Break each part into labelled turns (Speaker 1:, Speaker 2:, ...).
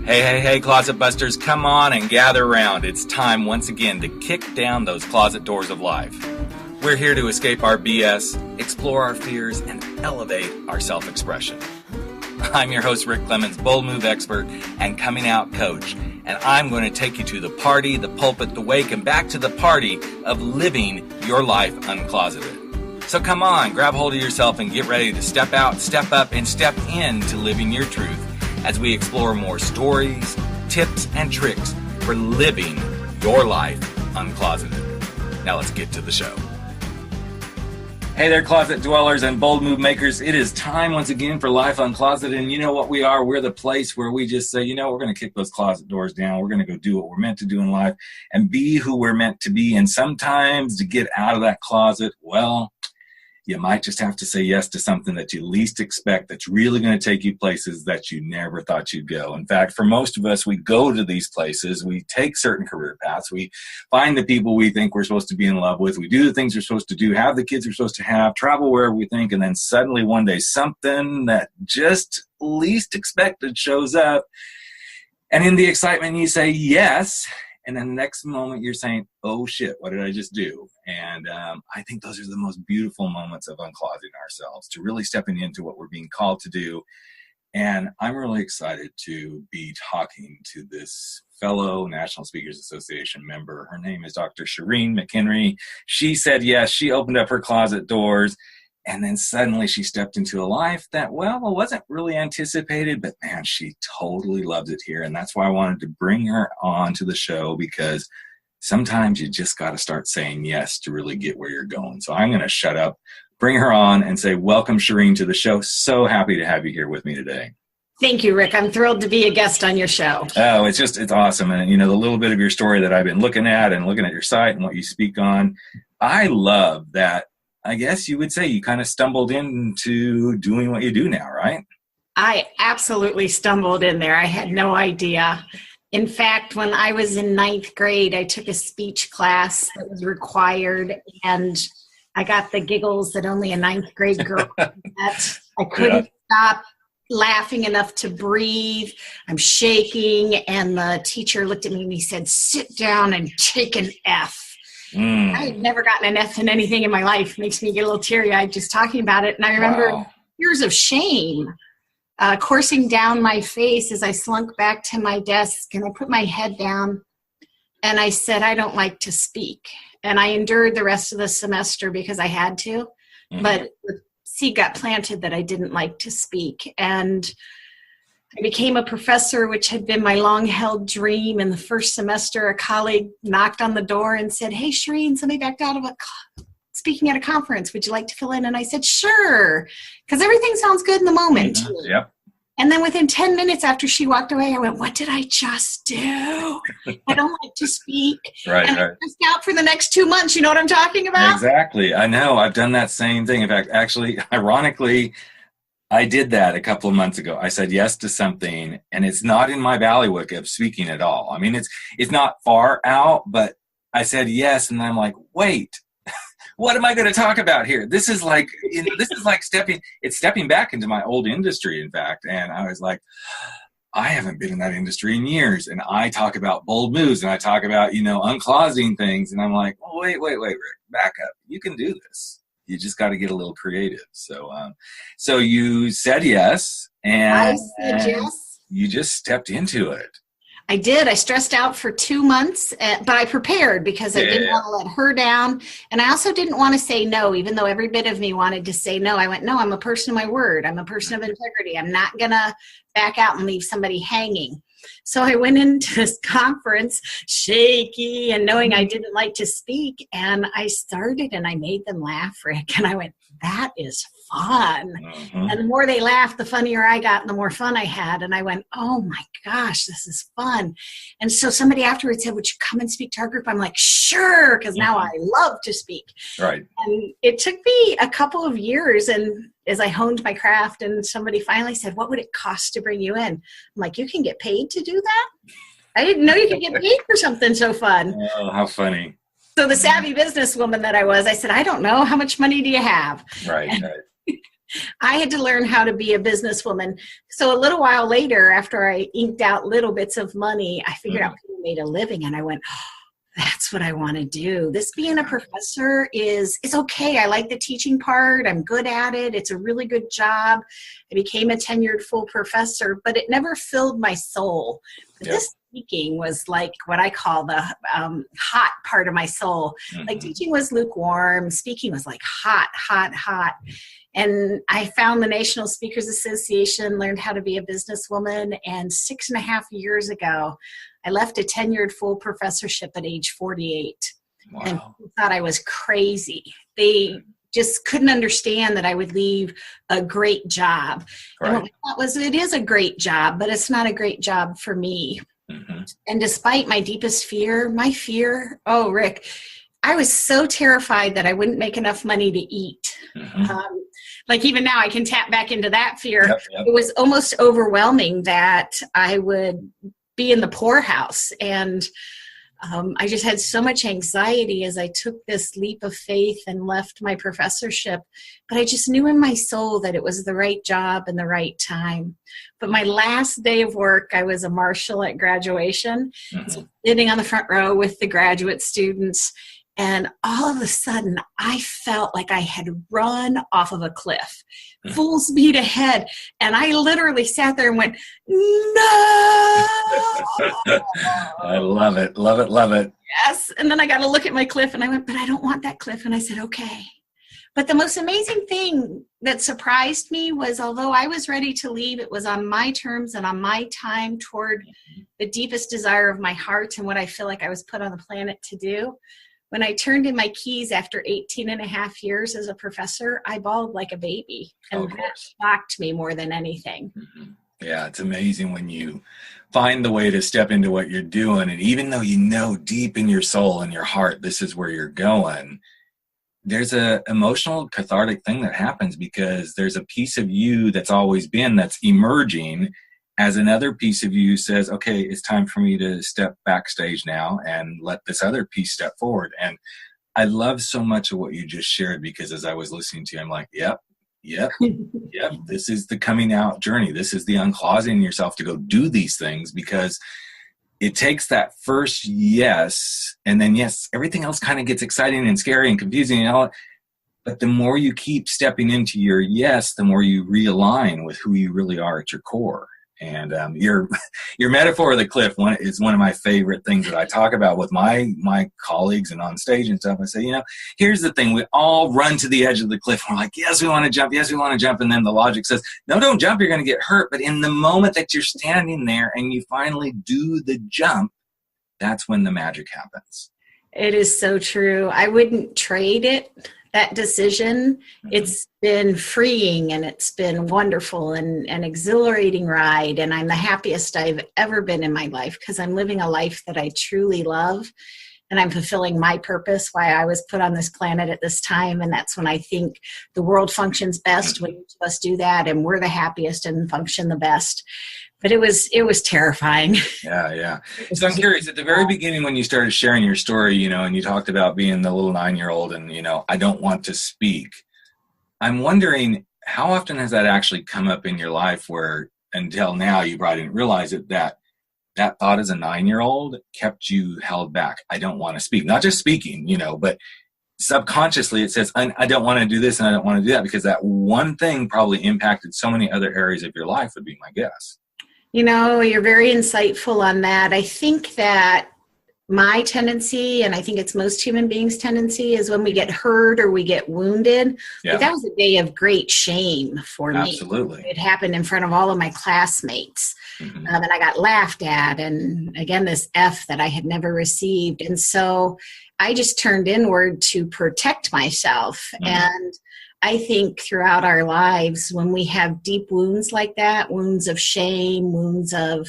Speaker 1: Hey, Closet Busters, come on and gather around. It's time once again to kick down those closet doors of life. We're here to escape our BS, explore our fears, and elevate our self-expression. I'm your host, Rick Clemens, bold move expert and coming out coach, and I'm going to take you to the party, the pulpit, the wake, and back to the party of living your life uncloseted. So come on, grab hold of yourself and get ready to step out, step up, and step into living your truth as we explore more stories, tips, and tricks for living your life uncloseted. Now let's get to the show. Hey there, closet dwellers and bold move makers. It is time once again for Life Uncloseted. And you know what we are? We're the place where we just say, we're going to kick those closet doors down. We're going to go do what we're meant to do in life and be who we're meant to be. And sometimes to get out of that closet, well, you might just have to say yes to something that you least expect that's really going to take you places that you never thought you'd go. In fact, for most of us, we go to these places, we take certain career paths, we find the people we think we're supposed to be in love with, we do the things we're supposed to do, have the kids we're supposed to have, travel wherever we think, and then suddenly one day something that just least expected shows up. And in the excitement, you say yes. And then the next moment you're saying, oh shit, what did I just do? And I think those are the most beautiful moments of uncloseting ourselves, to really stepping into what we're being called to do. And I'm really excited to be talking to this fellow National Speakers Association member. Her name is Dr. Sherene McHenry. She said yes, she opened up her closet doors. And then suddenly she stepped into a life that, well, it wasn't really anticipated, but man, she totally loved it here. And that's why I wanted to bring her on to the show, because sometimes you just got to start saying yes to really get where you're going. So I'm going to shut up, bring her on and say, welcome, Sherene, to the show. So happy to have you here with me today.
Speaker 2: Thank you, Rick. I'm thrilled to be a guest on your show.
Speaker 1: Oh, it's awesome. And, the little bit of your story that I've been looking at your site and what you speak on, I love that. I guess you would say you kind of stumbled into doing what you do now, right?
Speaker 2: I absolutely stumbled in there. I had no idea. In fact, when I was in 9th grade, I took a speech class that was required, and I got the giggles that only a 9th grade girl could get. I couldn't stop laughing enough to breathe. I'm shaking, and the teacher looked at me and he said, sit down and take an F. I had never gotten an F in anything in my life. Makes me get a little teary-eyed just talking about it. And I remember years of shame coursing down my face as I slunk back to my desk, and I put my head down and I said, I don't like to speak. And I endured the rest of the semester because I had to, but the seed got planted that I didn't like to speak. And I became a professor, which had been my long-held dream. In the first semester, a colleague knocked on the door and said, hey, Sherene, somebody backed out of speaking at a conference. Would you like to fill in? And I said, sure, because everything sounds good in the moment.
Speaker 1: Yep.
Speaker 2: And then within 10 minutes after she walked away, I went, what did I just do? I don't like to speak.
Speaker 1: Right.
Speaker 2: I just out for the next 2 months. You know what I'm talking about?
Speaker 1: Exactly. I know. I've done that same thing. In fact, actually, ironically, I did that a couple of months ago. I said yes to something, and it's not in my bailiwick of speaking at all. I mean, it's not far out, but I said yes, and I'm like, wait, what am I going to talk about here? This is like stepping back into my old industry, in fact. And I was like, I haven't been in that industry in years, and I talk about bold moves, and I talk about uncloseting things, and I'm like, oh, wait, Rick, back up. You can do this. You just got to get a little creative. So you said yes, and
Speaker 2: I said yes.
Speaker 1: You just stepped into it.
Speaker 2: I did. I stressed out for 2 months, but I prepared because I didn't want to let her down. And I also didn't want to say no, even though every bit of me wanted to say no. I went, no, I'm a person of my word. I'm a person of integrity. I'm not going to back out and leave somebody hanging. So I went into this conference shaky and knowing I didn't like to speak, and I started and I made them laugh, Rick, and I went, that is fun. And the more they laughed, the funnier I got and the more fun I had. And I went, oh my gosh, this is fun. And so somebody afterwards said, would you come and speak to our group? I'm like, sure, because now I love to speak.
Speaker 1: Right. And
Speaker 2: it took me a couple of years, and as I honed my craft, and somebody finally said, what would it cost to bring you in? I'm like, you can get paid to do that? I didn't know you could get paid for something so fun.
Speaker 1: Oh, how funny.
Speaker 2: So the savvy businesswoman that I was, I said, I don't know. How much money do you have?
Speaker 1: Right.
Speaker 2: I had to learn how to be a businesswoman. So a little while later, after I inked out little bits of money, I figured out people made a living, and I went, that's what I want to do. This being a professor it's okay. I like the teaching part. I'm good at it. It's a really good job. I became a tenured full professor, but it never filled my soul. This speaking was like what I call the hot part of my soul. Like teaching was lukewarm. Speaking was like hot, hot, hot. And I found the National Speakers Association, learned how to be a businesswoman. And 6.5 years ago, I left a tenured full professorship at age 48. Wow. And people thought I was crazy. They just couldn't understand that I would leave a great job. Right. And what I thought was, it is a great job, but it's not a great job for me. And despite my deepest fear, oh, Rick, I was so terrified that I wouldn't make enough money to eat. Like even now I can tap back into that fear. It was almost overwhelming that I would be in the poorhouse. And I just had so much anxiety as I took this leap of faith and left my professorship. But I just knew in my soul that it was the right job and the right time. But my last day of work, I was a marshal at graduation, so sitting on the front row with the graduate students. And all of a sudden, I felt like I had run off of a cliff, full speed ahead. And I literally sat there and went, no!
Speaker 1: I love it, love it, love it.
Speaker 2: Yes. And then I got to look at my cliff and I went, but I don't want that cliff. And I said, okay. But the most amazing thing that surprised me was, although I was ready to leave, it was on my terms and on my time toward the deepest desire of my heart and what I feel like I was put on the planet to do. When I turned in my keys after 18 and a half years as a professor, I bawled like a baby. And that shocked me more than anything.
Speaker 1: Yeah, it's amazing when you find the way to step into what you're doing. And even though you know deep in your soul and your heart, this is where you're going, there's a emotional cathartic thing that happens because there's a piece of you that's always been that's emerging as another piece of you says, okay, it's time for me to step backstage now and let this other piece step forward. And I love so much of what you just shared because as I was listening to you, I'm like, yep. This is the coming out journey. This is the uncloseting yourself to go do these things because it takes that first yes. And then yes, everything else kind of gets exciting and scary and confusing and all. But the more you keep stepping into your yes, the more you realign with who you really are at your core. And your metaphor of the cliff is one of my favorite things that I talk about with my colleagues and on stage and stuff. I say, here's the thing. We all run to the edge of the cliff. We're like, yes, we want to jump. Yes, we want to jump. And then the logic says, no, don't jump. You're going to get hurt. But in the moment that you're standing there and you finally do the jump, that's when the magic happens.
Speaker 2: It is so true. I wouldn't trade it. That decision, it's been freeing and it's been wonderful and an exhilarating ride. And I'm the happiest I've ever been in my life because I'm living a life that I truly love and I'm fulfilling my purpose, why I was put on this planet at this time. And that's when I think the world functions best when each of us do that and we're the happiest and function the best. But it was terrifying.
Speaker 1: Yeah. So I'm curious, at the very beginning when you started sharing your story, and you talked about being the little 9-year-old and, I don't want to speak. I'm wondering how often has that actually come up in your life where until now you probably didn't realize it, that thought as a 9-year-old kept you held back. I don't want to speak, not just speaking, but subconsciously it says, I don't want to do this and I don't want to do that because that one thing probably impacted so many other areas of your life would be my guess.
Speaker 2: You're very insightful on that. I think that my tendency, and I think it's most human beings' tendency, is when we get hurt or we get wounded. Yeah. That was a day of great shame for me.
Speaker 1: Absolutely.
Speaker 2: It happened in front of all of my classmates. And I got laughed at. And again, this F that I had never received. And so I just turned inward to protect myself. And I think throughout our lives, when we have deep wounds like that, wounds of shame, wounds of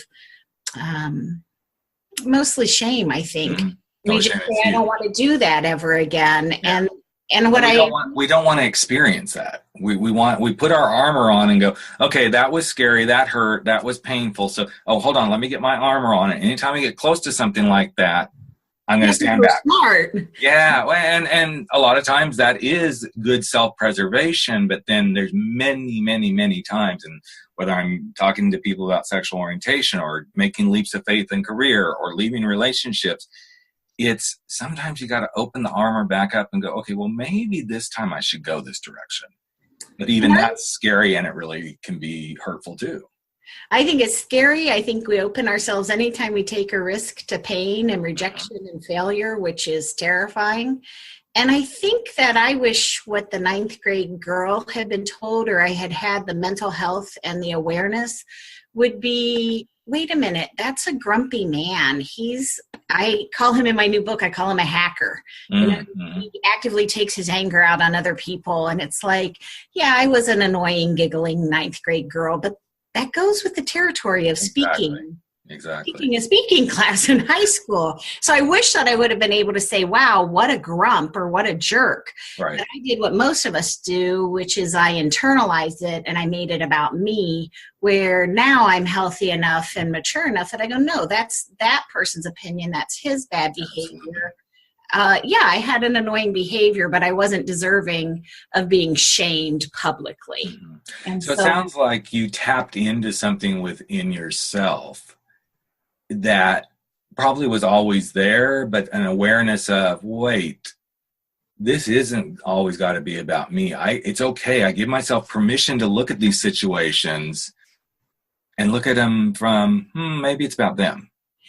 Speaker 2: mostly shame, I think. We just say, I don't want to do that ever again. Yeah. And what
Speaker 1: we don't want to experience that. We put our armor on and go, okay, that was scary, that hurt, that was painful. So, hold on, let me get my armor on. And anytime I get close to something like that, I'm going to stand back.
Speaker 2: Smart.
Speaker 1: Yeah. And a lot of times that is good self-preservation, but then there's many, many, many times, and whether I'm talking to people about sexual orientation or making leaps of faith in career or leaving relationships, it's sometimes you got to open the armor back up and go, okay, well, maybe this time I should go this direction. But even that's scary, and it really can be hurtful too.
Speaker 2: I think it's scary. I think we open ourselves anytime we take a risk to pain and rejection and failure, which is terrifying. And I think that I wish what the 9th grade girl had been told, or I had had the mental health and the awareness, would be, wait a minute, that's a grumpy man. I call him in my new book, I call him a hacker.
Speaker 1: Mm-hmm.
Speaker 2: He actively takes his anger out on other people. And it's like, yeah, I was an annoying, giggling 9th grade girl, but that goes with the territory of speaking.
Speaker 1: Exactly.
Speaker 2: Taking a speaking class in high school. So I wish that I would have been able to say, wow, what a grump or what a jerk.
Speaker 1: Right.
Speaker 2: But I did what most of us do, which is I internalized it and I made it about me, where now I'm healthy enough and mature enough that I go, no, that's that person's opinion. That's his bad behavior. Yeah, I had an annoying behavior, but I wasn't deserving of being shamed publicly.
Speaker 1: Mm-hmm.
Speaker 2: And
Speaker 1: so it sounds like you tapped into something within yourself that probably was always there, but an awareness of, wait, this isn't always got to be about me. It's okay. I give myself permission to look at these situations and look at them from, maybe it's about them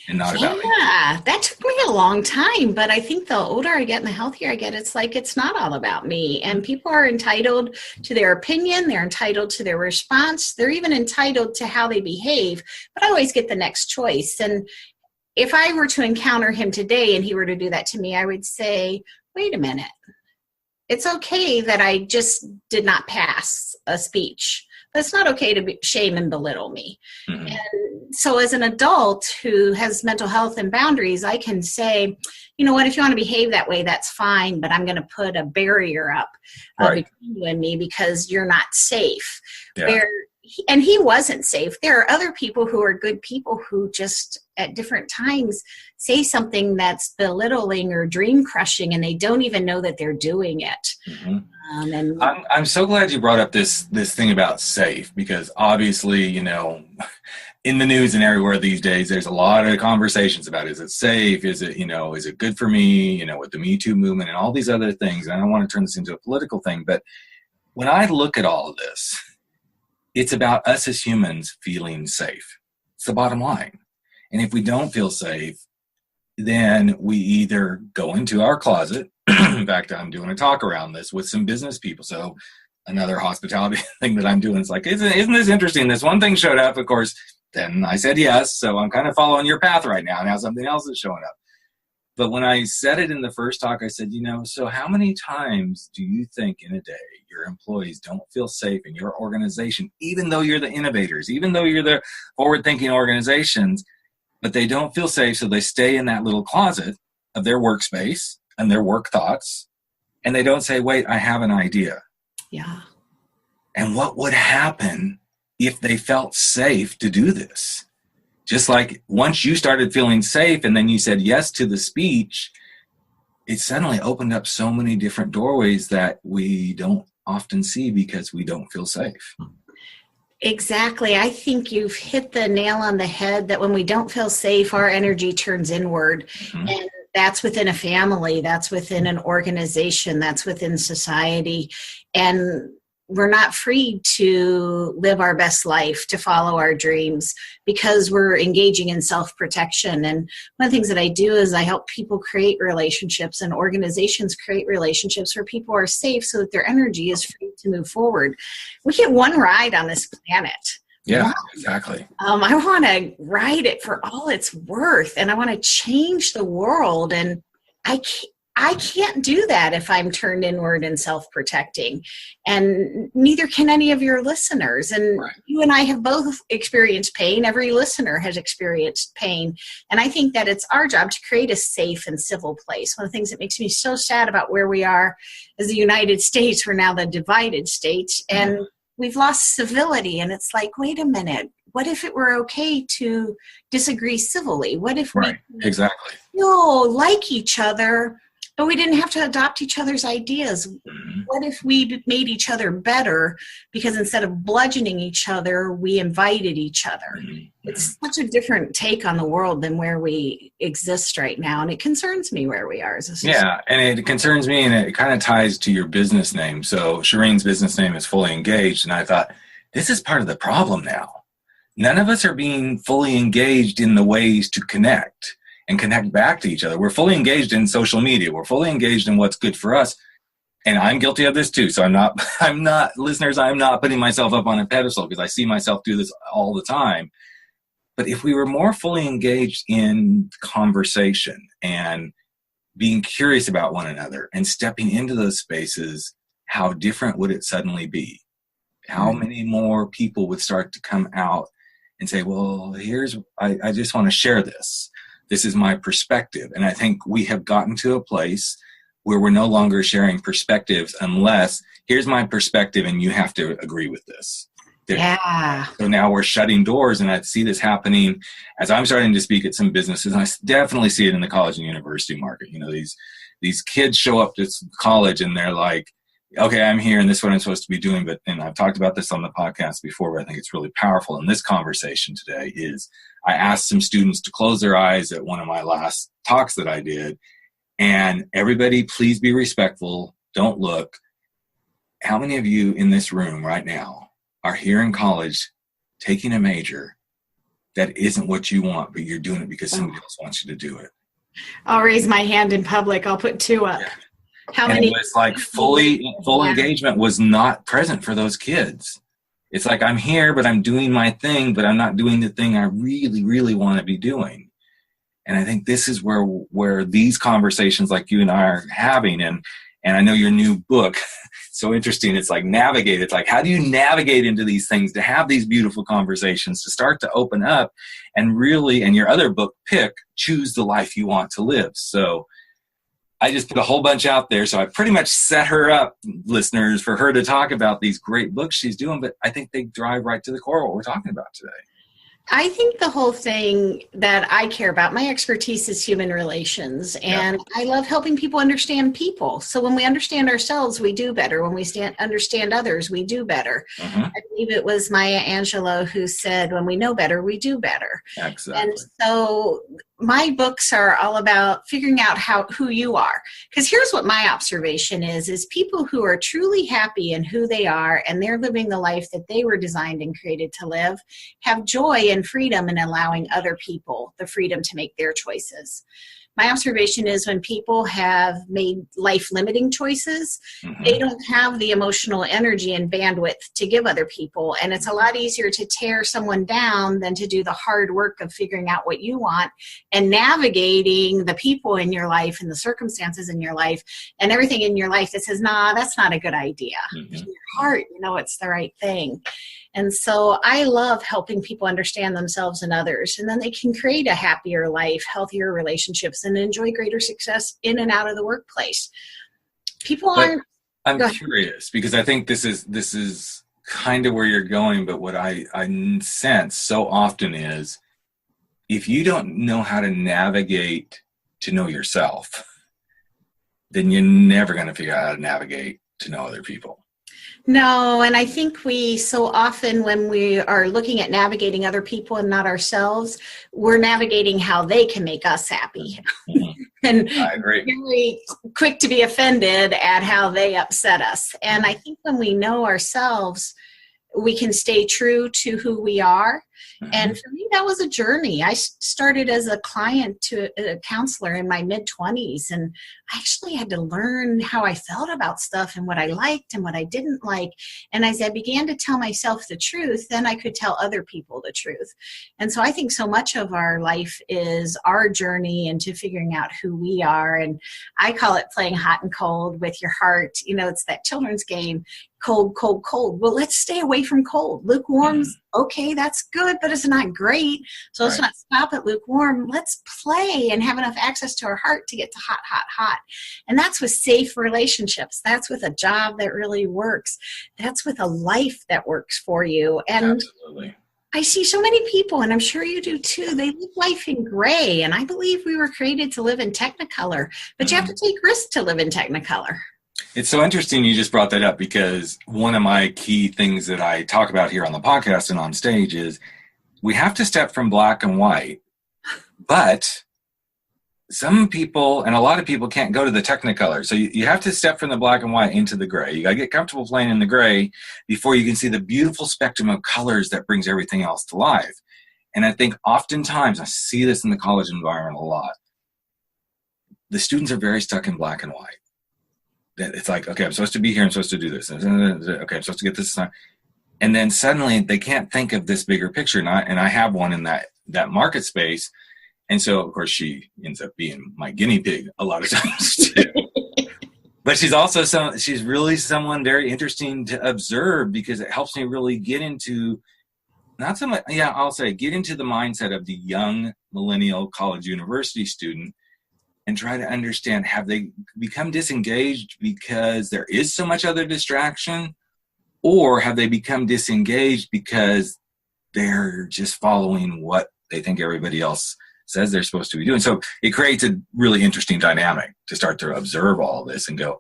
Speaker 1: and not about me.
Speaker 2: Yeah, that took me a long time, but I think the older I get and the healthier I get, it's like it's not all about me. And people are entitled to their opinion. They're entitled to their response. They're even entitled to how they behave. But I always get the next choice. And if I were to encounter him today and he were to do that to me, I would say, wait a minute. It's okay that I just did not pass a speech. But it's not okay to shame and belittle me. Mm-hmm. And so as an adult who has mental health and boundaries, I can say, you know what, if you want to behave that way, that's fine, but I'm going to put a barrier up between you and me because you're not safe. Yeah. And he wasn't safe. There are other people who are good people who just at different times say something that's belittling or dream crushing, and they don't even know that they're doing it.
Speaker 1: Mm-hmm. And I'm so glad you brought up this thing about safe, because obviously, you know, in the news and everywhere these days, there's a lot of conversations about, is it safe? Is it, is it good for me? With the Me Too movement and all these other things. And I don't want to turn this into a political thing, but when I look at all of this, it's about us as humans feeling safe. It's the bottom line. And if we don't feel safe, then we either go into our closet. In fact, I'm doing a talk around this with some business people. So another hospitality thing that I'm doing is like, isn't this interesting? This one thing showed up, of course, then I said yes. So I'm kind of following your path right now. Now something else is showing up. But when I said it in the first talk, I said, so how many times do you think in a day your employees don't feel safe in your organization, even though you're the innovators, even though you're the forward-thinking organizations, but they don't feel safe, so they stay in that little closet of their workspace and their work thoughts, and they don't say, wait, I have an idea.
Speaker 2: Yeah.
Speaker 1: And what would happen if they felt safe to do this? Just like once you started feeling safe and then you said yes to the speech, it suddenly opened up so many different doorways that we don't often see because we don't feel safe.
Speaker 2: Exactly. I think you've hit the nail on the head that when we don't feel safe, our energy turns inward. Mm-hmm. And that's within a family, that's within an organization, that's within society. And we're not free to live our best life, to follow our dreams, because we're engaging in self-protection. And one of the things that I do is I help people create relationships, and organizations create relationships where people are safe so that their energy is free to move forward. We get one ride on this planet.
Speaker 1: Yeah, exactly.
Speaker 2: I want to ride it for all it's worth, and I want to change the world. And I can't do that if I'm turned inward and self-protecting, and neither can any of your listeners. And You and I have both experienced pain. Every listener has experienced pain. And I think that it's our job to create a safe and civil place. One of the things that makes me so sad about where we are as the United States, we're now the divided states, and we've lost civility. And it's like, wait a minute, what if it were okay to disagree civilly? What if
Speaker 1: Exactly.
Speaker 2: still like each other, but we didn't have to adopt each other's ideas. What if we made each other better because instead of bludgeoning each other, we invited each other? It's such a different take on the world than where we exist right now. And it concerns me where we are as a society.
Speaker 1: Yeah, and it concerns me, and it kind of ties to your business name. So Sherene's business name is Fully Engaged, and I thought, this is part of the problem now. None of us are being fully engaged in the ways to connect and connect back to each other. We're fully engaged in social media. We're fully engaged in what's good for us. And I'm guilty of this too. So I'm not, listeners, I'm not putting myself up on a pedestal because I see myself do this all the time. But if we were more fully engaged in conversation and being curious about one another and stepping into those spaces, how different would it suddenly be? How many more people would start to come out and say, well, I just want to share this. This is my perspective. And I think we have gotten to a place where we're no longer sharing perspectives unless here's my perspective and you have to agree with this.
Speaker 2: Yeah.
Speaker 1: So now we're shutting doors, and I see this happening as I'm starting to speak at some businesses. And I definitely see it in the college and university market. You know, these kids show up to college and they're like, okay, I'm here and this is what I'm supposed to be doing. And I've talked about this on the podcast before, but I think it's really powerful in this conversation today is I asked some students to close their eyes at one of my last talks that I did. And everybody, please be respectful. Don't look. How many of you in this room right now are here in college taking a major that isn't what you want, but you're doing it because somebody else wants you to do it?
Speaker 2: I'll raise my hand in public. I'll put 2 up. Yeah. How many?
Speaker 1: It was like full engagement was not present for those kids. It's like, I'm here, but I'm doing my thing, but I'm not doing the thing I really, really want to be doing. And I think this is where these conversations like you and I are having, and I know your new book, so interesting. It's like navigate. It's like, how do you navigate into these things to have these beautiful conversations, to start to open up and really, and your other book, choose the life you want to live. So I just put a whole bunch out there. So I pretty much set her up, listeners, for her to talk about these great books she's doing, but I think they drive right to the core of what we're talking about today.
Speaker 2: I think the whole thing that I care about, my expertise is human relations, and I love helping people understand people. So when we understand ourselves, we do better. When we understand others, we do better. I believe it was Maya Angelou who said, when we know better, we do better.
Speaker 1: Exactly.
Speaker 2: And so my books are all about figuring out who you are. Because here's what my observation is people who are truly happy in who they are and they're living the life that they were designed and created to live, have joy and freedom in allowing other people the freedom to make their choices. My observation is when people have made life-limiting choices, they don't have the emotional energy and bandwidth to give other people. And it's a lot easier to tear someone down than to do the hard work of figuring out what you want and navigating the people in your life and the circumstances in your life and everything in your life that says, nah, that's not a good idea. In your heart, you know it's the right thing. And so I love helping people understand themselves and others, and then they can create a happier life, healthier relationships, and enjoy greater success in and out of the workplace.
Speaker 1: I'm curious because I think this is kind of where you're going, but what I sense so often is if you don't know how to navigate to know yourself, then you're never going to figure out how to navigate to know other people.
Speaker 2: No, and I think we so often when we are looking at navigating other people and not ourselves, we're navigating how they can make us happy. And
Speaker 1: I agree.
Speaker 2: Really quick to be offended at how they upset us. And I think when we know ourselves, we can stay true to who we are. And for me, that was a journey. I started as a client to a counselor in my mid-20s, and I actually had to learn how I felt about stuff and what I liked and what I didn't like. And as I began to tell myself the truth, then I could tell other people the truth. And so I think so much of our life is our journey into figuring out who we are. And I call it playing hot and cold with your heart. You know, it's that children's game. Cold, cold, cold. Well, let's stay away from cold. Lukewarm's okay, that's good, but it's not great. So let's not stop at lukewarm. Let's play and have enough access to our heart to get to hot, hot, hot. And that's with safe relationships. That's with a job that really works. That's with a life that works for you. And
Speaker 1: absolutely.
Speaker 2: I see so many people, and I'm sure you do too, they live life in gray. And I believe we were created to live in Technicolor, but you have to take risks to live in Technicolor.
Speaker 1: It's so interesting you just brought that up, because one of my key things that I talk about here on the podcast and on stage is we have to step from black and white, but some people and a lot of people can't go to the Technicolor. So you have to step from the black and white into the gray. You got to get comfortable playing in the gray before you can see the beautiful spectrum of colors that brings everything else to life. And I think oftentimes, I see this in the college environment a lot, the students are very stuck in black and white. It's like, okay, I'm supposed to be here, I'm supposed to do this. Okay, I'm supposed to get this. And then suddenly they can't think of this bigger picture. And I have one in that market space. And so, of course, she ends up being my guinea pig a lot of times too. But she's also she's really someone very interesting to observe, because it helps me really get into, not so much, yeah, I'll say, get into the mindset of the young millennial college university student and try to understand, have they become disengaged because there is so much other distraction, or have they become disengaged because they're just following what they think everybody else says they're supposed to be doing? So it creates a really interesting dynamic to start to observe all this and go,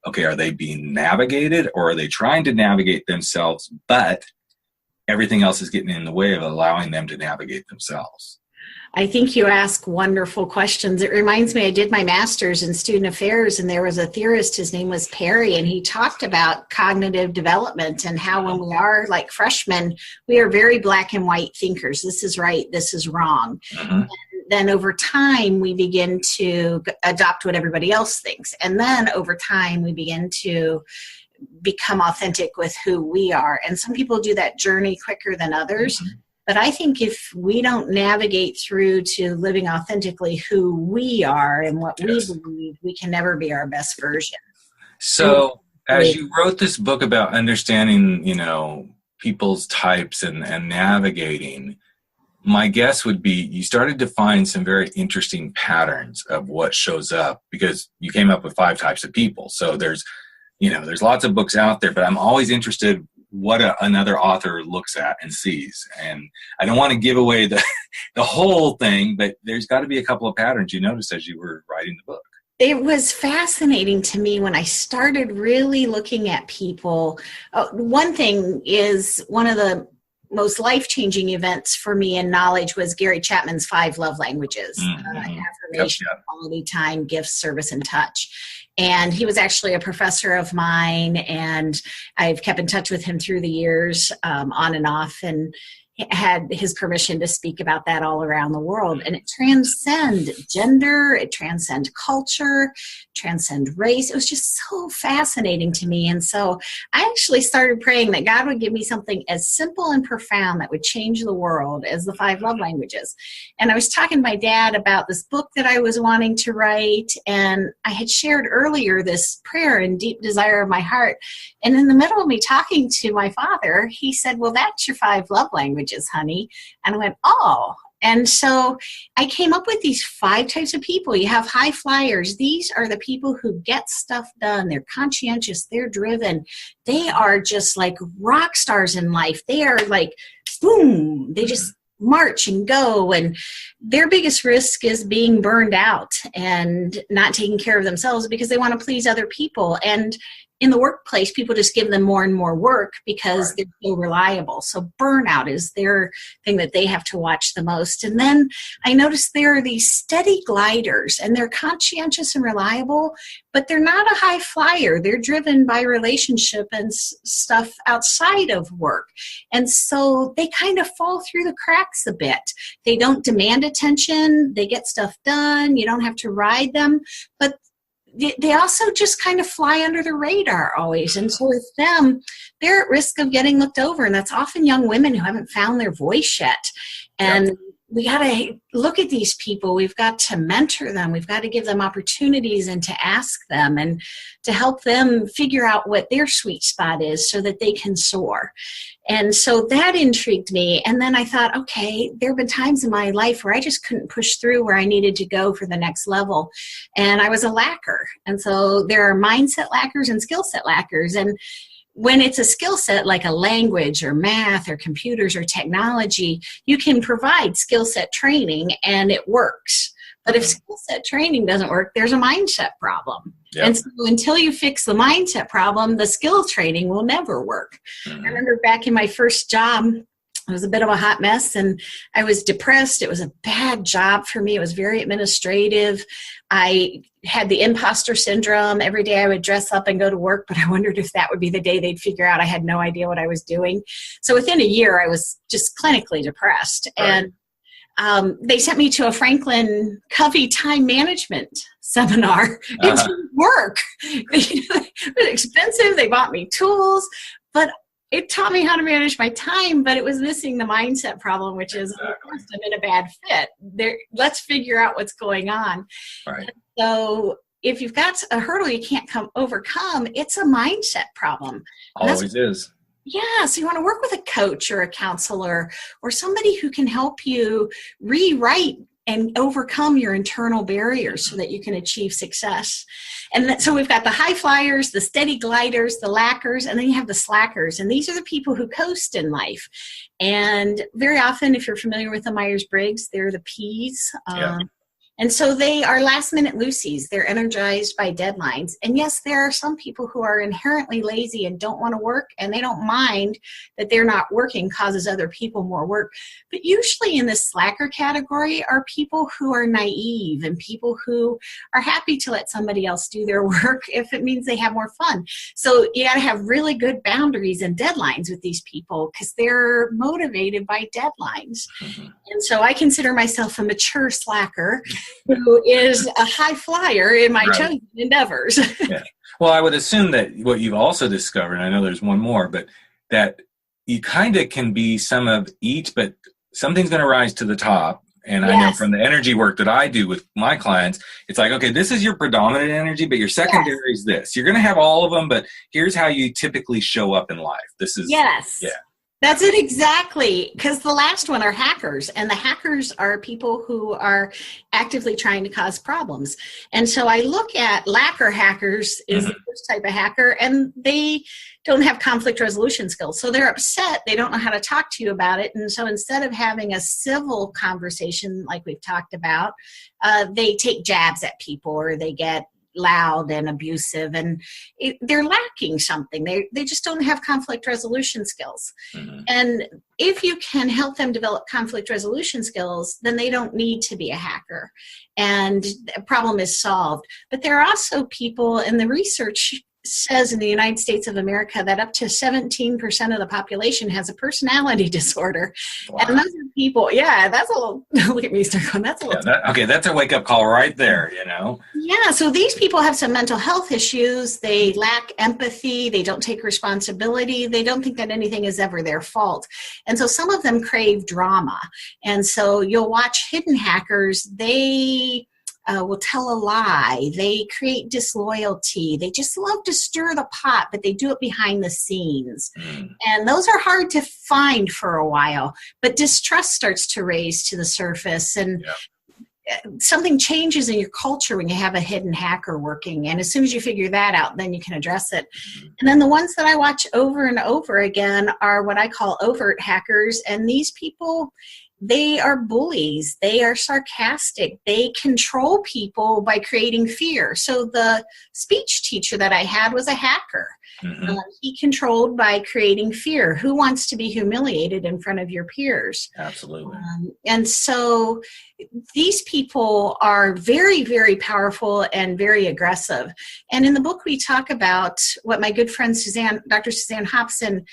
Speaker 1: okay, are they being navigated, or are they trying to navigate themselves, but everything else is getting in the way of allowing them to navigate themselves?
Speaker 2: I think you ask wonderful questions. It reminds me, I did my master's in student affairs, and there was a theorist, his name was Perry, and he talked about cognitive development and how when we are like freshmen, we are very black and white thinkers. This is right, this is wrong. And then over time, we begin to adopt what everybody else thinks. And then over time, we begin to become authentic with who we are. And some people do that journey quicker than others. But I think if we don't navigate through to living authentically who we are and what we believe, we can never be our best version.
Speaker 1: So as you wrote this book about understanding, people's types and navigating, my guess would be you started to find some very interesting patterns of what shows up, because you came up with 5 types of people. So there's lots of books out there, but I'm always interested what another author looks at and sees. And I don't want to give away the whole thing, but there's got to be a couple of patterns you noticed as you were writing the book.
Speaker 2: It was fascinating to me when I started really looking at people. One thing is, one of the most life-changing events for me in knowledge was Gary Chapman's 5 love languages: affirmation, quality time, gifts, service, and touch. And he was actually a professor of mine, and I've kept in touch with him through the years, on and off, and had his permission to speak about that all around the world. And it transcends gender, it transcends culture, transcends race. It was just so fascinating to me. And so I actually started praying that God would give me something as simple and profound that would change the world as the 5 love languages. And I was talking to my dad about this book that I was wanting to write, and I had shared earlier this prayer and deep desire of my heart. And in the middle of me talking to my father, he said, well, that's your 5 love languages, honey. And I went, oh. And so I came up with these 5 types of people. You have high flyers. These are the people who get stuff done. They're conscientious. They're driven. They are just like rock stars in life. They are like, boom, they just march and go. And their biggest risk is being burned out and not taking care of themselves because they want to please other people. And in the workplace, people just give them more and more work because they're so reliable. So burnout is their thing that they have to watch the most. And then I noticed there are these steady gliders, and they're conscientious and reliable, but they're not a high flyer. They're driven by relationship and stuff outside of work. And so they kind of fall through the cracks a bit. They don't demand attention. They get stuff done. You don't have to ride them. But they also just kind of fly under the radar always. And so with them, they're at risk of getting looked over. And that's often young women who haven't found their voice yet. And we got to look at these people. We've got to mentor them. We've got to give them opportunities and to ask them and to help them figure out what their sweet spot is so that they can soar. And so that intrigued me. And then I thought, okay, there have been times in my life where I just couldn't push through where I needed to go for the next level. And I was a lacker. And so there are mindset lackers and skill set lackers. And when it's a skill set like a language or math or computers or technology, you can provide skill set training and it works. But if skill set training doesn't work, there's a mindset problem. Yep. And so until you fix the mindset problem, the skill training will never work. I remember back in my first job, it was a bit of a hot mess and I was depressed. It was a bad job for me. It was very administrative. I had the imposter syndrome. Every day I would dress up and go to work, but I wondered if that would be the day they'd figure out I had no idea what I was doing. So within a year, I was just clinically depressed. Right. And they sent me to a Franklin Covey time management seminar. It didn't work. It was expensive. They bought me tools, but it taught me how to manage my time, but it was missing the mindset problem, which is I'm in a bad fit. Let's figure out what's going on. Right. So if you've got a hurdle you can't overcome, it's a mindset problem.
Speaker 1: Always is.
Speaker 2: Yeah, so you want to work with a coach or a counselor or somebody who can help you rewrite and overcome your internal barriers so that you can achieve success. And so we've got the high flyers, the steady gliders, the lackers, and then you have the slackers. And these are the people who coast in life. And very often, if you're familiar with the Myers-Briggs, they're the Ps. And so they are last-minute Lucies. They're energized by deadlines. And yes, there are some people who are inherently lazy and don't want to work, and they don't mind that they're not working causes other people more work. But usually in the slacker category are people who are naive and people who are happy to let somebody else do their work if it means they have more fun. So you got to have really good boundaries and deadlines with these people because they're motivated by deadlines. And so I consider myself a mature slacker who is a high flyer in my chosen endeavors.
Speaker 1: Yeah. Well, I would assume that what you've also discovered, and I know there's one more, but that you kind of can be some of each, but something's going to rise to the top. And I know from the energy work that I do with my clients, it's like, okay, this is your predominant energy, but your secondary is this. You're going to have all of them, but here's how you typically show up in life. This is,
Speaker 2: That's it exactly, because the last one are hackers, and the hackers are people who are actively trying to cause problems. And so I look at lacker hackers is the first type of hacker, and they don't have conflict resolution skills. So they're upset. They don't know how to talk to you about it. And so instead of having a civil conversation like we've talked about, they take jabs at people or they get loud and abusive, and they're lacking something. They just don't have conflict resolution skills. And if you can help them develop conflict resolution skills, then they don't need to be a hacker and the problem is solved. But there are also people, and the research says in the United States of America that up to 17% of the population has a personality disorder. Wow. And those are people, that's a little, look at me start going, that's a little.
Speaker 1: That's a wake up call right there, you know?
Speaker 2: Yeah, so these people have some mental health issues. They lack empathy. They don't take responsibility. They don't think that anything is ever their fault. And so some of them crave drama. And so you'll watch hidden hackers. They will tell a lie. They create disloyalty. They just love to stir the pot, but they do it behind the scenes. And those are hard to find for a while, but distrust starts to raise to the surface, and something changes in your culture when you have a hidden hacker working. And as soon as you figure that out, then you can address it. And then the ones that I watch over and over again are what I call overt hackers. And these people, they are bullies. They are sarcastic. They control people by creating fear. So the speech teacher that I had was a hacker. He controlled by creating fear. Who wants to be humiliated in front of your peers?
Speaker 1: Absolutely.
Speaker 2: And so these people are very, very powerful and very aggressive. And in the book, we talk about what my good friend Dr. Suzanne Hobson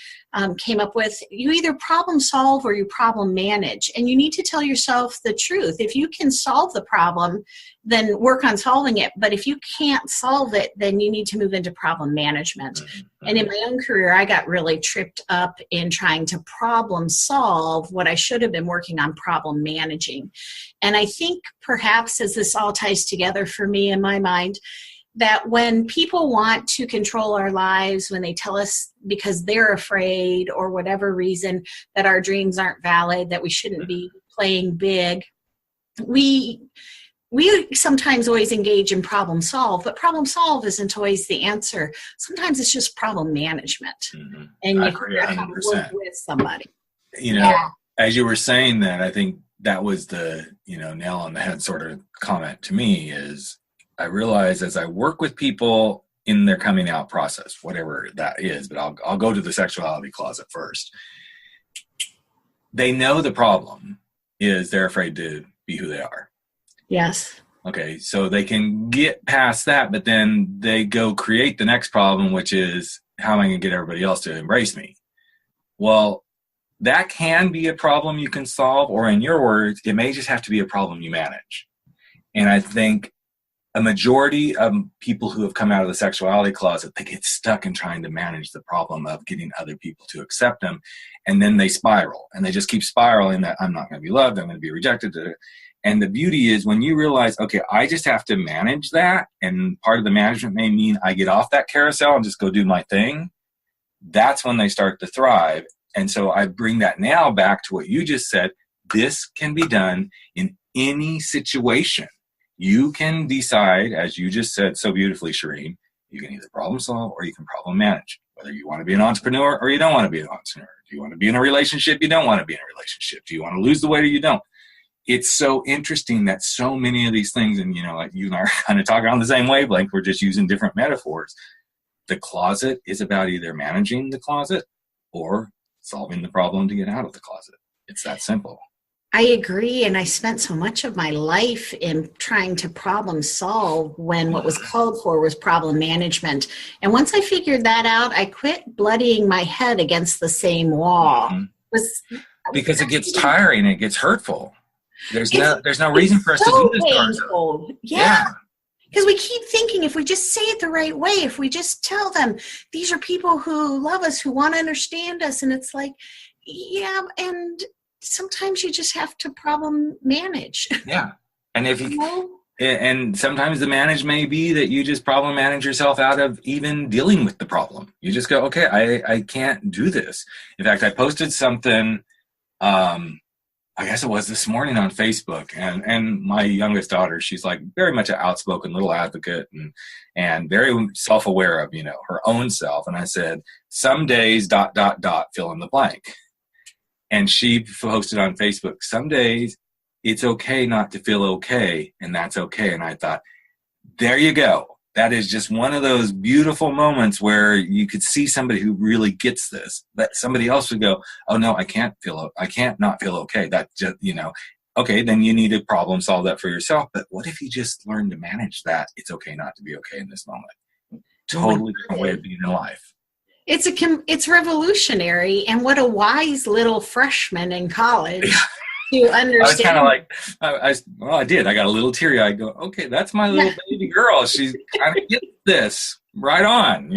Speaker 2: came up with. You either problem solve or you problem manage. And you need to tell yourself the truth. If you can solve the problem, then work on solving it. But if you can't solve it, then you need to move into problem management. And in my own career, I got really tripped up in trying to problem solve what I should have been working on problem managing. And I think perhaps as this all ties together for me in my mind, that when people want to control our lives, when they tell us because they're afraid or whatever reason that our dreams aren't valid, that we shouldn't be playing big, we we sometimes always engage in problem solve, but problem solve isn't always the answer. Sometimes it's just problem management.
Speaker 1: Mm-hmm.
Speaker 2: And
Speaker 1: I
Speaker 2: you
Speaker 1: agree
Speaker 2: have to
Speaker 1: 100%.
Speaker 2: work with somebody.
Speaker 1: You know, as you were saying that, I think that was the, nail on the head sort of comment to me is I realize as I work with people in their coming out process, whatever that is, but I'll go to the sexuality closet first. They know the problem is they're afraid to be who they are.
Speaker 2: Yes.
Speaker 1: Okay, so they can get past that, but then they go create the next problem, which is how am I going to get everybody else to embrace me? Well, that can be a problem you can solve, or in your words, it may just have to be a problem you manage. And I think a majority of people who have come out of the sexuality closet, they get stuck in trying to manage the problem of getting other people to accept them. And then they spiral, and they just keep spiraling that I'm not going to be loved, I'm going to be rejected. And the beauty is when you realize, okay, I just have to manage that, and part of the management may mean I get off that carousel and just go do my thing. That's when they start to thrive. And so I bring that now back to what you just said. This can be done in any situation. You can decide, as you just said so beautifully, Sherene, you can either problem solve or you can problem manage. Whether you want to be an entrepreneur or you don't want to be an entrepreneur. Do you want to be in a relationship? You don't want to be in a relationship. Do you want to lose the weight or you don't? It's so interesting that so many of these things, and like you and I are kind of talking on the same wavelength, we're just using different metaphors. The closet is about either managing the closet or solving the problem to get out of the closet. It's that simple.
Speaker 2: I agree. And I spent so much of my life in trying to problem solve when what was called for was problem management. And once I figured that out, I quit bloodying my head against the same wall.
Speaker 1: Mm-hmm. Because it gets tiring, it gets hurtful. There's no reason for us to do this to ourselves.
Speaker 2: Yeah. Because we keep thinking if we just say it the right way, if we just tell them these are people who love us, who want to understand us. And it's like, yeah, and sometimes you just have to problem manage.
Speaker 1: Yeah. And if and sometimes the manage may be that you just problem manage yourself out of even dealing with the problem. You just go, okay, I can't do this. In fact, I posted something, I guess it was this morning on Facebook, and my youngest daughter, she's like very much an outspoken little advocate and very self-aware of, her own self. And I said, some days ... fill in the blank. And she posted on Facebook, some days it's okay not to feel okay, and that's okay. And I thought, there you go. That is just one of those beautiful moments where you could see somebody who really gets this. That somebody else would go, oh no, I can't not feel okay. That just, okay, then you need to problem solve that for yourself. But what if you just learn to manage that? It's okay not to be okay in this moment. Totally different way of being in life.
Speaker 2: It's revolutionary, and what a wise little freshman in college to understand.
Speaker 1: I was kind of like, I did. I got a little teary. I go, okay, that's my little baby girl. She's kind of gets this right on,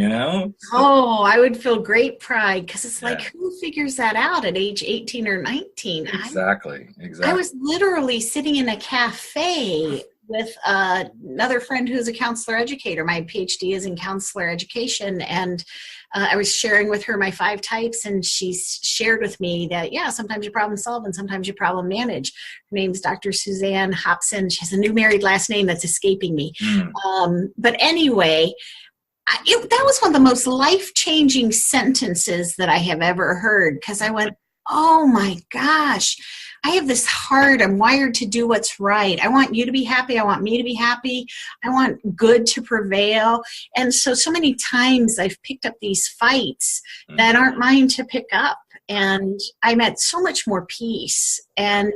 Speaker 2: Oh, I would feel great pride because it's like, who figures that out at age 18 or 19?
Speaker 1: Exactly.
Speaker 2: I was literally sitting in a cafe with another friend who's a counselor educator. My PhD is in counselor education, and I was sharing with her my 5 types, and she shared with me that, sometimes you problem solve and sometimes you problem manage. Her name's Dr. Suzanne Hobson. She has a new married last name that's escaping me. But anyway, that was one of the most life-changing sentences that I have ever heard, because I went, oh my gosh, I have this heart. I'm wired to do what's right. I want you to be happy. I want me to be happy. I want good to prevail. And so many times I've picked up these fights that aren't mine to pick up. And I'm at so much more peace and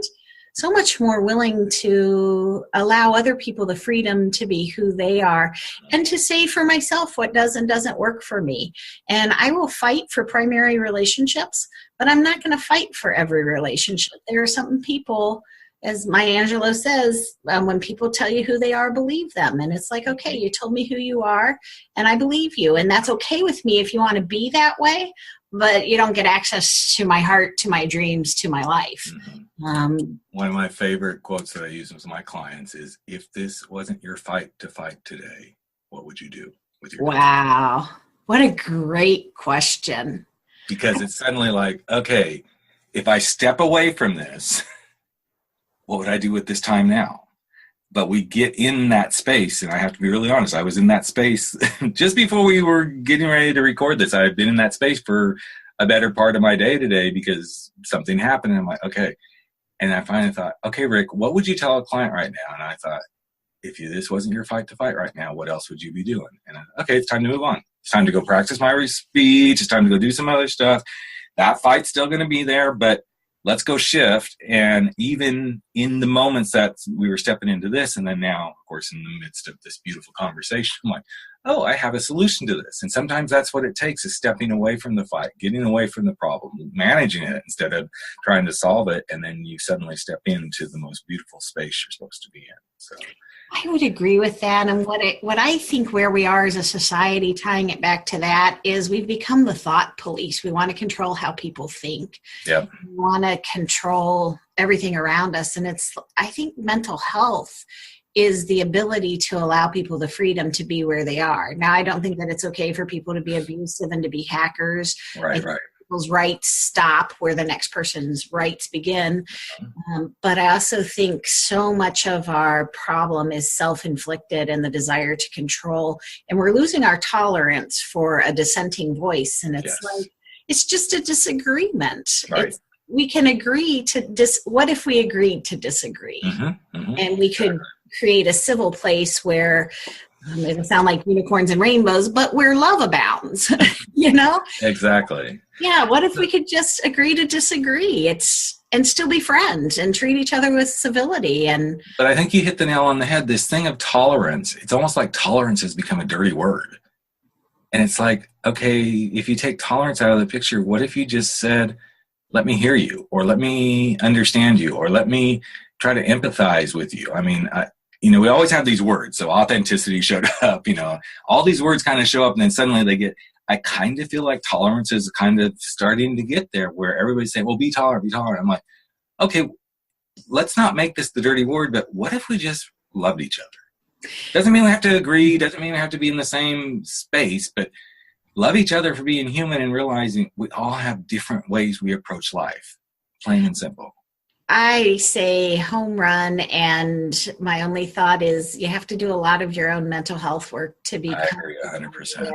Speaker 2: so much more willing to allow other people the freedom to be who they are and to say for myself what does and doesn't work for me. And I will fight for primary relationships, but I'm not going to fight for every relationship. There are some people, as Maya Angelou says, when people tell you who they are, believe them. And it's like, okay, you told me who you are, and I believe you. And that's okay with me if you want to be that way, but you don't get access to my heart, to my dreams, to my life.
Speaker 1: One of my favorite quotes that I use with my clients is, if this wasn't your fight to fight today, what would you do with your day?
Speaker 2: Wow. What a great question.
Speaker 1: Because it's suddenly like, okay, if I step away from this, what would I do with this time now? but we get in that space, and I have to be really honest, I was in that space just before we were getting ready to record this. I've been in that space for a better part of my day today because something happened, and I'm like, okay. And I finally thought, okay, Rick, what would you tell a client right now? And I thought, if this wasn't your fight to fight right now, what else would you be doing? And okay, it's time to move on. It's time to go practice my speech. It's time to go do some other stuff. That fight's still going to be there, but let's go shift. And even in the moments that we were stepping into this, and then now, of course, in the midst of this beautiful conversation, I'm like, oh, I have a solution to this. And sometimes that's what it takes, is stepping away from the fight, getting away from the problem, managing it instead of trying to solve it. And then you suddenly step into the most beautiful space you're supposed to be in. So
Speaker 2: I would agree with that. And what I think where we are as a society, tying it back to that, is we've become the thought police. We want to control how people think.
Speaker 1: Yep.
Speaker 2: We want to control everything around us. And I think mental health is the ability to allow people the freedom to be where they are. Now, I don't think that it's okay for people to be abusive and to be hackers.
Speaker 1: Right.
Speaker 2: People's rights stop where the next person's rights begin. But I also think so much of our problem is self-inflicted and the desire to control. And we're losing our tolerance for a dissenting voice. And it's like, it's just a disagreement.
Speaker 1: Right.
Speaker 2: We can agree to what if we agreed to disagree? And we could create a civil place where it would sound like unicorns and rainbows, but where love abounds, you know?
Speaker 1: Exactly.
Speaker 2: Yeah. What if we could just agree to disagree? And still be friends and treat each other with civility. But
Speaker 1: I think you hit the nail on the head. This thing of tolerance, it's almost like tolerance has become a dirty word. And it's like, okay, if you take tolerance out of the picture, what if you just said, let me hear you, or let me understand you, or let me try to empathize with you? I mean, we always have these words. So authenticity showed up, all these words kind of show up, and then suddenly I kind of feel like tolerance is kind of starting to get there, where everybody's saying, well, be tolerant, be tolerant. I'm like, okay, let's not make this the dirty word, but what if we just loved each other? Doesn't mean we have to agree, doesn't mean we have to be in the same space, but love each other for being human and realizing we all have different ways we approach life, plain and simple.
Speaker 2: I say home run, and my only thought is you have to do a lot of your own mental health work to be.
Speaker 1: I agree 100%.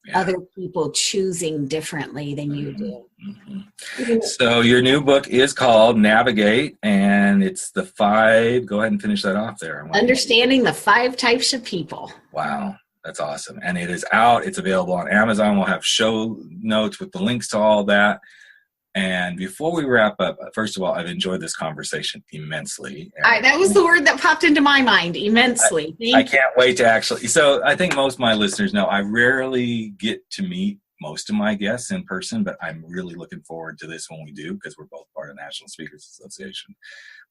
Speaker 2: Yeah. Other people choosing differently than you do.
Speaker 1: So your new book is called Navigate, and it's the 5, go ahead and finish that off there.
Speaker 2: Understanding the 5 types of people.
Speaker 1: Wow. That's awesome. And it is out. It's available on Amazon. We'll have show notes with the links to all that. And before we wrap up, first of all, I've enjoyed this conversation immensely.
Speaker 2: That was the word that popped into my mind, immensely.
Speaker 1: I can't wait to so I think most of my listeners know I rarely get to meet most of my guests in person, but I'm really looking forward to this when we do, because we're both part of National Speakers Association.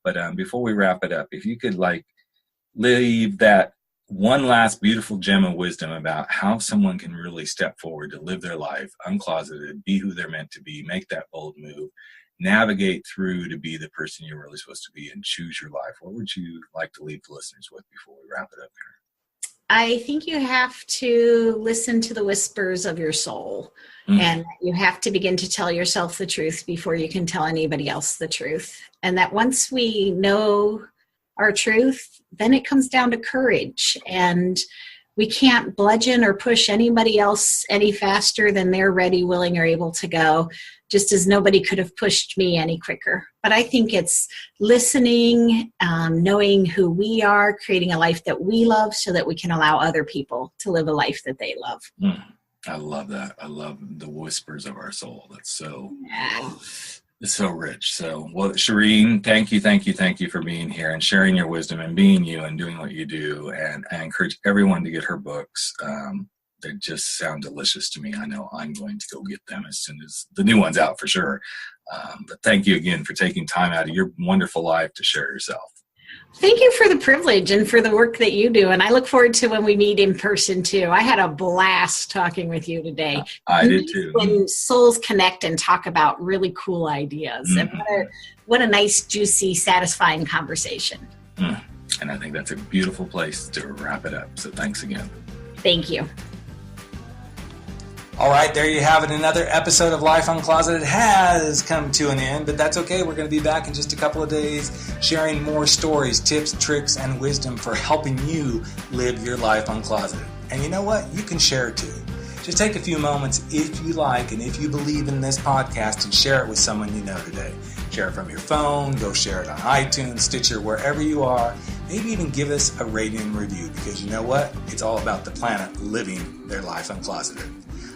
Speaker 1: But before we wrap it up, if you could leave that one last beautiful gem of wisdom about how someone can really step forward to live their life uncloseted, be who they're meant to be, make that bold move, navigate through to be the person you're really supposed to be, and choose your life, what would you like to leave the listeners with before we wrap it up here?
Speaker 2: I think you have to listen to the whispers of your soul, and you have to begin to tell yourself the truth before you can tell anybody else the truth. And that once we know our truth, then it comes down to courage, and we can't bludgeon or push anybody else any faster than they're ready, willing, or able to go, just as nobody could have pushed me any quicker. But I think it's listening, knowing who we are, creating a life that we love so that we can allow other people to live a life that they love.
Speaker 1: I love that. I love the whispers of our soul. That's so... It's so rich. So, well, Sherene, thank you for being here and sharing your wisdom and being you and doing what you do. And I encourage everyone to get her books. They just sound delicious to me. I know I'm going to go get them as soon as the new one's out for sure. But thank you again for taking time out of your wonderful life to share yourself.
Speaker 2: Thank you for the privilege and for the work that you do. And I look forward to when we meet in person too. I had a blast talking with you today.
Speaker 1: I did too.
Speaker 2: When souls connect and talk about really cool ideas. And what a nice, juicy, satisfying conversation.
Speaker 1: And I think that's a beautiful place to wrap it up. So thanks again.
Speaker 2: Thank you.
Speaker 1: All right, there you have it. Another episode of Life Uncloseted has come to an end, but that's okay. We're going to be back in just a couple of days sharing more stories, tips, tricks, and wisdom for helping you live your life uncloseted. And you know what? You can share too. Just take a few moments if you like and if you believe in this podcast and share it with someone you know today. Share it from your phone, go share it on iTunes, Stitcher, wherever you are. Maybe even give us a rating and review because you know what? It's all about the planet living their life uncloseted.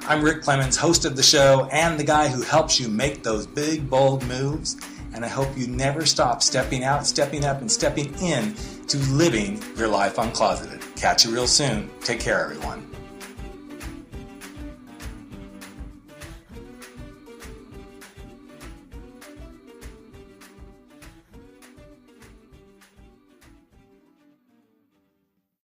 Speaker 1: I'm Rick Clemens, host of the show and the guy who helps you make those big, bold moves. And I hope you never stop stepping out, stepping up, and stepping in to living your life uncloseted. Catch you real soon. Take care, everyone.